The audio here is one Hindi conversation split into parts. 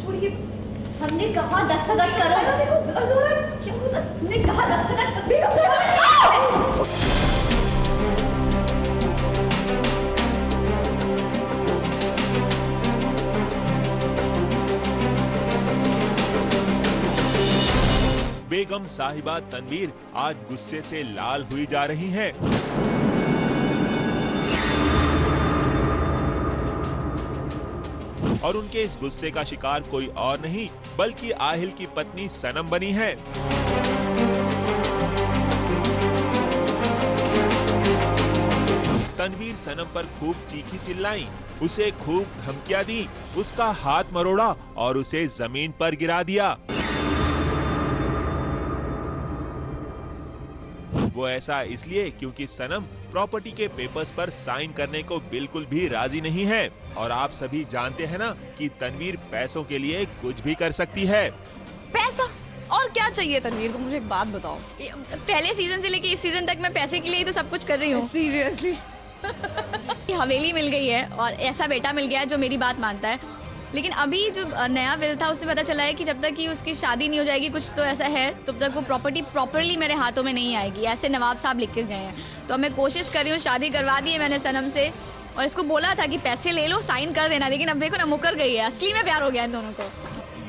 छोड़िए, हमने कहा दस्तखत करो। क्या होता? हमने कहा दस्तखत। बेगम साहिबा तनवीर आज गुस्से से लाल हुई जा रही हैं। और उनके इस गुस्से का शिकार कोई और नहीं बल्कि आहिल की पत्नी सनम बनी है। तनवीर सनम पर खूब चीखी चिल्लाई, उसे खूब धमकियां दी, उसका हाथ मरोड़ा और उसे जमीन पर गिरा दिया। वो ऐसा इसलिए क्योंकि सनम प्रॉपर्टी के पेपर्स पर साइन करने को बिल्कुल भी राजी नहीं है। और आप सभी जानते हैं ना कि तनवीर पैसों के लिए कुछ भी कर सकती है। पैसा और क्या चाहिए तनवीर को? मुझे एक बात बताओ, पहले सीजन से लेके इस सीजन तक मैं पैसे के लिए ही तो सब कुछ कर रही हूँ। सीरियसली हवेली मिल गई है और ऐसा बेटा मिल गया है जो मेरी बात मानता है। लेकिन अभी जो नया विल था उससे पता चला है कि जब तक कि उसकी शादी नहीं हो जाएगी, कुछ तो ऐसा है, तब तक वो प्रॉपर्टी प्रॉपरली मेरे हाथों में नहीं आएगी। ऐसे नवाब साहब लिख के गए हैं। तो अब मैं कोशिश कर रही हूँ, शादी करवा दी है मैंने सनम से और इसको बोला था कि पैसे ले लो, साइन कर देना, लेकिन अब देखो ना मुकर गई है। असली में प्यार हो गया है दोनों को।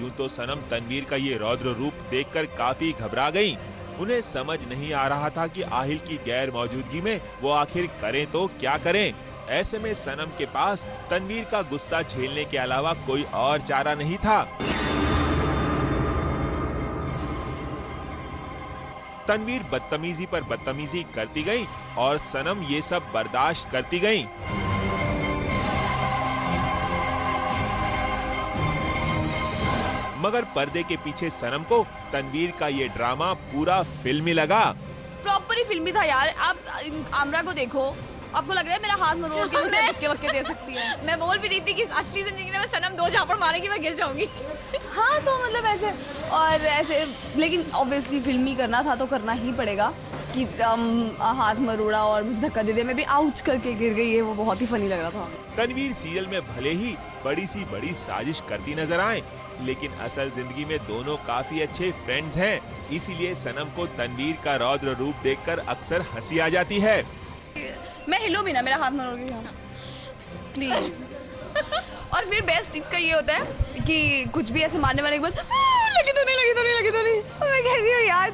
यूं तो सनम तनवीर का ये रौद्र रूप देखकर काफी घबरा गईं। उन्हें समझ नहीं आ रहा था कि आहिल की गैर मौजूदगी में वो आखिर करें तो क्या करें। ऐसे में सनम के पास तनवीर का गुस्सा झेलने के अलावा कोई और चारा नहीं था। तनवीर बदतमीजी पर बदतमीजी करती गई और सनम ये सब बर्दाश्त करती गई। मगर पर्दे के पीछे सनम को तनवीर का ये ड्रामा पूरा फिल्मी लगा। प्रॉपर ही फिल्मी था यार। आप आमरा को देखो, आपको लग रहा है मेरा हाथ मरोड़ के उसे धक्के दे सकती है। मैं बोल भी रही थी कि असली जिंदगी में सनम 2 झापड़ मारेगी, मैं गिर जाऊंगी। हाँ तो मतलब ऐसे और ऐसे, लेकिन ऑब्वियसली फिल्मी करना था तो करना ही पड़ेगा कि हाथ मरोड़ा और मुझे धक्का दे दिया, मैं भी आउच करके गिर गई है। वो बहुत ही फनी लग रहा था। तनवीर सीरियल में भले ही बड़ी सी बड़ी साजिश करती नजर आए, लेकिन असल जिंदगी में दोनों काफी अच्छे फ्रेंड्स हैं। इसीलिए सनम को तनवीर का रौद्र रूप देखकर अक्सर हंसी आ जाती है। मैं हिलो भी ना, मेरा हाथ मरोड़ गया प्लीज। और फिर बेस्ट इसका ये होता है कि कुछ भी ऐसे मारने वाले के बाद लगी तो नहीं। मैं कहती हूँ यार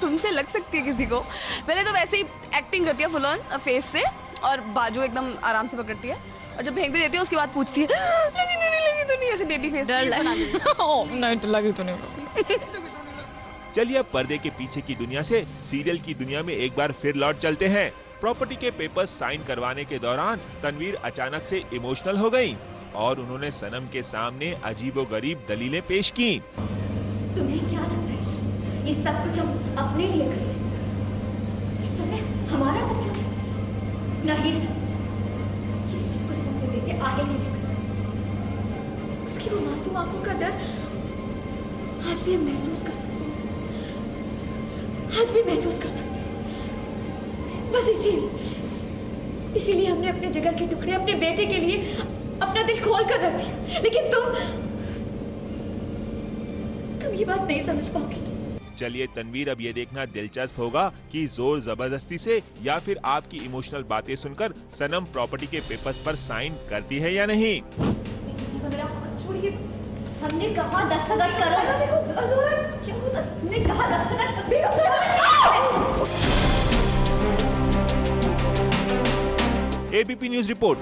तुमसे लग सकती है किसी को। मैंने तो वैसे ही एक्टिंग करती है फुल ऑन फेस से और बाजू एकदम आराम से पकड़ती है और जब फेंक भी देती है उसके बाद पूछती है लगी तो नहीं, ऐसे बेबी फेस नहीं तो लगी तो नहीं। चलिए अब पर्दे के पीछे की दुनिया से सीरियल की दुनिया में एक बार फिर लौट चलते हैं। प्रॉपर्टी के पेपर्स साइन करवाने के दौरान तनवीर अचानक से इमोशनल हो गई और उन्होंने सनम के सामने अजीबोगरीब दलीलें पेश की। तुम्हें क्या लगता है ये सब कुछ हम अपने लिए कर रहे हैं? इस समय हमारा मतलब है? नहीं सर, ये सब कुछ अपने बेटे आहिल के लिए कर रहे हैं। उसकी वो मासूम आंखों का दर्द आज भी हम महसूस कर सकते हैं सर। आज भी महसूस कर सकते हैं। बस इसीलिए हमने अपने जिगर के टुकड़े अपने बेटे के लिए अपना दिल खोल कर रख दिया। लेकिन तुम ये बात नहीं समझ पाओगी। चलिए तनवीर, अब ये देखना दिलचस्प होगा कि जोर जबरदस्ती से या फिर आपकी इमोशनल बातें सुनकर सनम प्रॉपर्टी के पेपर्स पर साइन करती है या नहीं। छोड़िए, हमने कहा दस्तखत करो। क्या होता? हमने कहा दस्तखत। ABP news report.